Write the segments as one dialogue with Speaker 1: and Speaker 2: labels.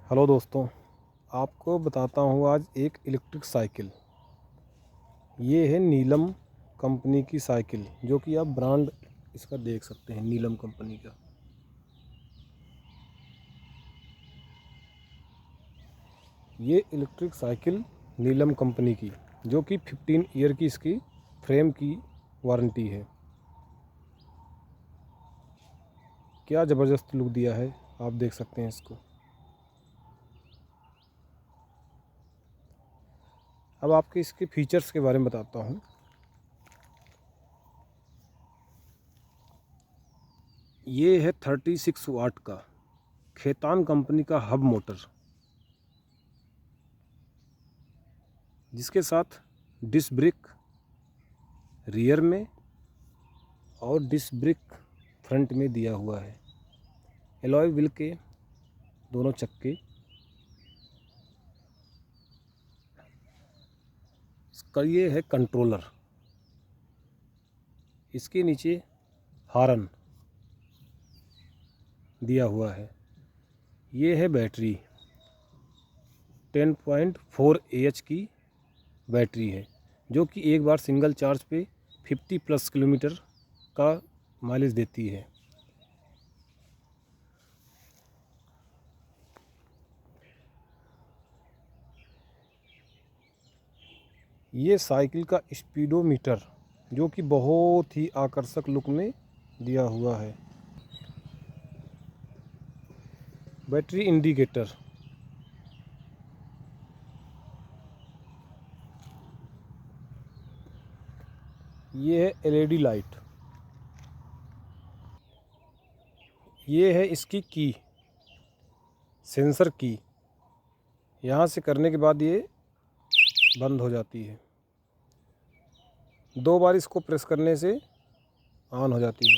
Speaker 1: Hello दोस्तों, आपको बताता हूँ आज एक इलेक्ट्रिक साइकिल। ये है नीलम कंपनी की साइकिल, जो कि आप ब्रांड इसका देख सकते हैं, नीलम कंपनी का। ये इलेक्ट्रिक साइकिल नीलम कंपनी की, जो कि 15 ईयर की इसकी फ्रेम की वारंटी है। क्या ज़बरदस्त लुक दिया है, आप देख सकते हैं इसको। अब आपके इसके फीचर्स के बारे में बताता हूँ। ये है 36 वाट का खेतान कंपनी का हब मोटर, जिसके साथ डिस्क ब्रेक रियर में और डिस्क ब्रेक फ्रंट में दिया हुआ है। एलॉय व्हील के दोनों चक्के। इसका ये है कंट्रोलर। इसके नीचे हॉर्न दिया हुआ है। ये है बैटरी, 10.4 AH की बैटरी है, जो कि एक बार सिंगल चार्ज पे 50+ किलोमीटर का माइलेज देती है। ये साइकिल का स्पीडोमीटर, जो कि बहुत ही आकर्षक लुक में दिया हुआ है। बैटरी इंडिकेटर, ये है LED लाइट। ये है इसकी की, सेंसर की। यहाँ से करने के बाद ये बंद हो जाती है। 2 बार इसको प्रेस करने से ऑन हो जाती है।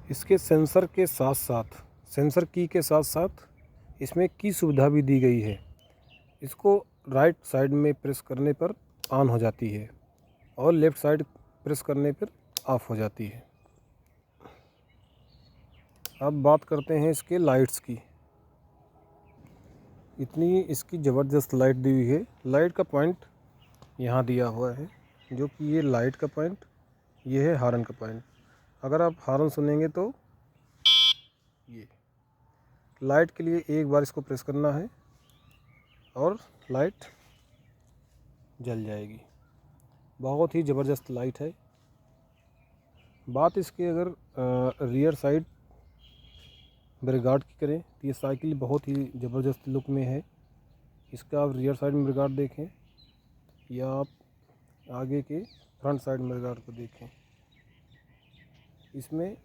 Speaker 1: इसके सेंसर की के साथ साथ इसमें की सुविधा भी दी गई है। इसको राइट साइड में प्रेस करने पर ऑन हो जाती है और लेफ़्ट साइड प्रेस करने पर ऑफ हो जाती है। अब बात करते हैं इसके लाइट्स की। इतनी इसकी ज़बरदस्त लाइट दी हुई है। लाइट का पॉइंट यहाँ दिया हुआ है, जो कि ये लाइट का पॉइंट, ये है हॉर्न का पॉइंट। अगर आप हॉर्न सुनेंगे तो ये लाइट के लिए एक बार इसको प्रेस करना है और लाइट जल जाएगी। बहुत ही ज़बरदस्त लाइट है। बात इसके अगर रियर साइड ब्रेगार्ड की करें तो ये साइकिल बहुत ही ज़बरदस्त लुक में है। इसका आप रियर साइड में ब्रेगार्ड देखें या आप आगे के फ्रंट साइड में ब्रेगार्ड को देखें। इसमें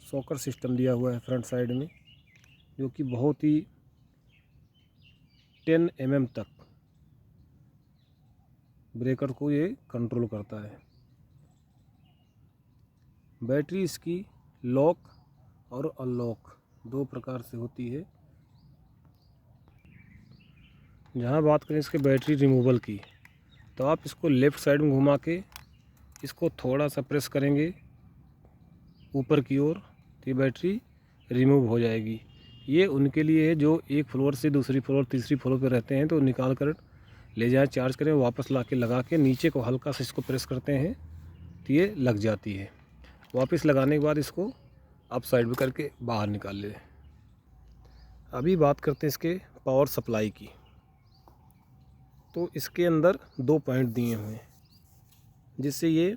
Speaker 1: शॉकर सिस्टम दिया हुआ है फ्रंट साइड में, जो कि बहुत ही 10 mm तक ब्रेकर को ये कंट्रोल करता है। बैटरी इसकी लॉक और अनलॉक 2 प्रकार से होती है। जहाँ बात करें इसके बैटरी रिमूवल की, तो आप इसको लेफ़्ट साइड में घुमा के इसको थोड़ा सा प्रेस करेंगे ऊपर की ओर, तो ये बैटरी रिमूव हो जाएगी। ये उनके लिए है जो एक फ्लोर से दूसरी फ्लोर तीसरी फ्लोर पर रहते हैं, तो निकाल कर ले जाएं, चार्ज करें, वापस ला के लगा के नीचे को हल्का सा इसको प्रेस करते हैं तो ये लग जाती है। वापस लगाने के बाद इसको अप साइड में करके बाहर निकाल लें। अभी बात करते हैं इसके पावर सप्लाई की। तो इसके अंदर 2 पॉइंट दिए हुए हैं, जिससे ये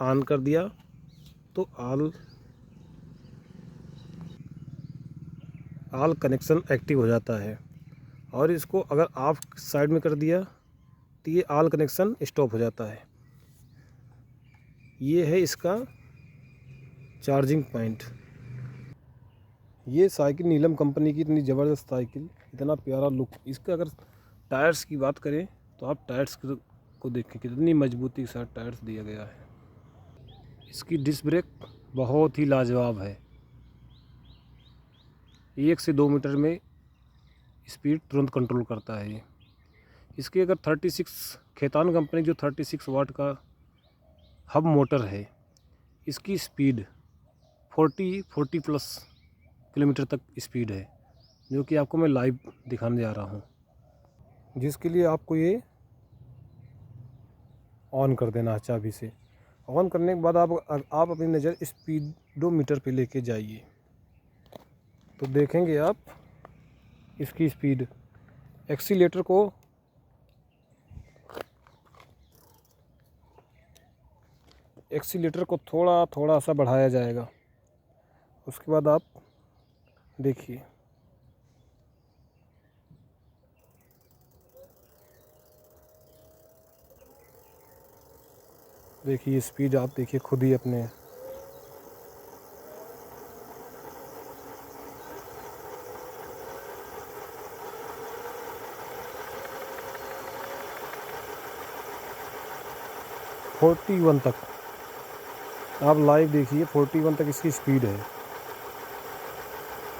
Speaker 1: ऑन कर दिया तो ऑल कनेक्शन एक्टिव हो जाता है, और इसको अगर ऑफ साइड में कर दिया तो ये ऑल कनेक्शन स्टॉप हो जाता है। ये है इसका चार्जिंग पॉइंट। ये साइकिल नीलम कंपनी की इतनी ज़बरदस्त साइकिल, इतना प्यारा लुक। इसका अगर टायर्स की बात करें तो आप टायर्स को देखें, कितनी मजबूती के साथ टायर्स दिया गया है। इसकी डिस्क ब्रेक बहुत ही लाजवाब है। 1 से 2 मीटर में स्पीड तुरंत कंट्रोल करता है ये। इसके अगर 36 खेतान कंपनी जो 36 वाट का हब मोटर है, इसकी स्पीड 40 प्लस किलोमीटर तक स्पीड है, जो कि आपको मैं लाइव दिखाने जा रहा हूँ। जिसके लिए आपको ये ऑन कर देना है चाबी से। ऑन करने के बाद आप अपनी नज़र स्पीडोमीटर पे लेके जाइए, तो देखेंगे आप इसकी स्पीड। एक्सीलेटर को थोड़ा थोड़ा सा बढ़ाया जाएगा। उसके बाद आप देखिए, स्पीड आप देखिए खुद ही अपने। फोर्टी 41 तक आप लाइव देखिए, 41 तक इसकी स्पीड है।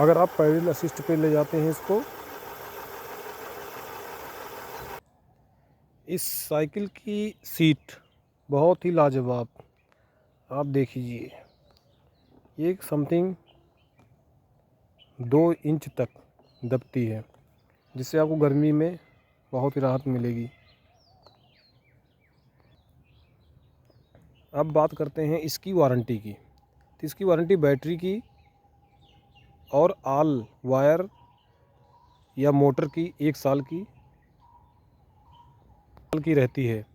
Speaker 1: अगर आप पैडल असिस्ट पे ले जाते हैं इसको, इस साइकिल की सीट बहुत ही लाजवाब, आप देखिए ये समथिंग 2 इंच तक दबती है, जिससे आपको गर्मी में बहुत ही राहत मिलेगी। अब बात करते हैं इसकी वारंटी की। तो इसकी वारंटी बैटरी की और ऑल वायर या मोटर की 1 साल की रहती है।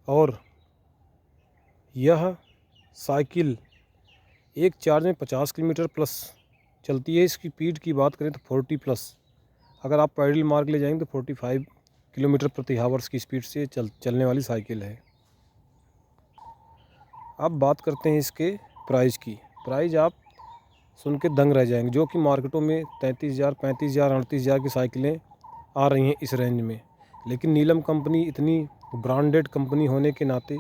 Speaker 1: और यह साइकिल एक चार्ज में 50 किलोमीटर प्लस चलती है। इसकी स्पीड की बात करें तो 40 प्लस, अगर आप पैडल मार के ले जाएंगे तो 45 किलोमीटर प्रति आवर्स की स्पीड से चलने वाली साइकिल है। अब बात करते हैं इसके प्राइस की। प्राइस आप सुन के दंग रह जाएंगे, जो कि मार्केटों में 33,000, 35,000, 38,000 की साइकिलें आ रही हैं इस रेंज में। लेकिन नीलम कंपनी इतनी ब्रांडेड कंपनी होने के नाते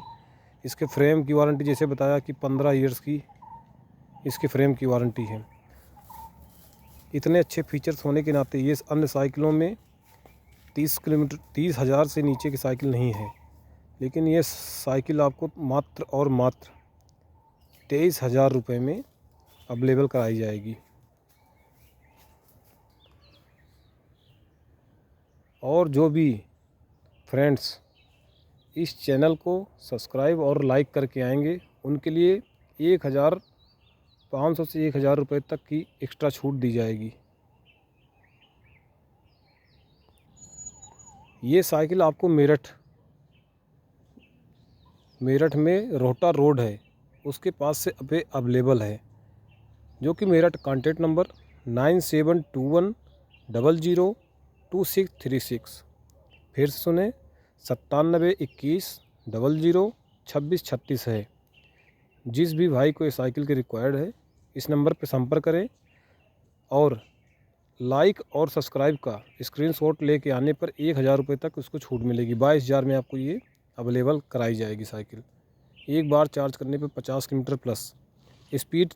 Speaker 1: इसके फ्रेम की वारंटी, जैसे बताया कि 15 ईयर्स की इसके फ्रेम की वारंटी है। इतने अच्छे फीचर्स होने के नाते ये अन्य साइकिलों में 30,000 से नीचे की साइकिल नहीं है। लेकिन ये साइकिल आपको मात्र और मात्र 23,000 रुपये में अवेलेबल कराई जाएगी। और जो भी फ्रेंड्स इस चैनल को सब्सक्राइब और लाइक करके आएंगे, उनके लिए 1,500 से 1,000 रुपये तक की एक्स्ट्रा छूट दी जाएगी। ये साइकिल आपको मेरठ में रोहटा रोड है, उसके पास से अवेलेबल है, जो कि मेरठ कॉन्टैक्ट नंबर 9721002636। फिर से सुने, 9721002636 है। जिस भी भाई को ये साइकिल की रिक्वायर्ड है, इस नंबर पर संपर्क करें और लाइक और सब्सक्राइब का स्क्रीनशॉट लेके आने पर 1,000 रुपये तक उसको छूट मिलेगी। 22,000 में आपको ये अवेलेबल कराई जाएगी साइकिल। एक बार चार्ज करने पर 50 किलोमीटर प्लस, स्पीड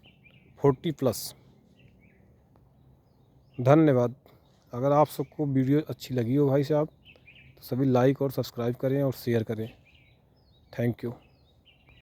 Speaker 1: 40 प्लस। धन्यवाद। अगर आप सबको वीडियो अच्छी लगी हो भाई साहब, तो सभी लाइक और सब्सक्राइब करें और शेयर करें। Thank you.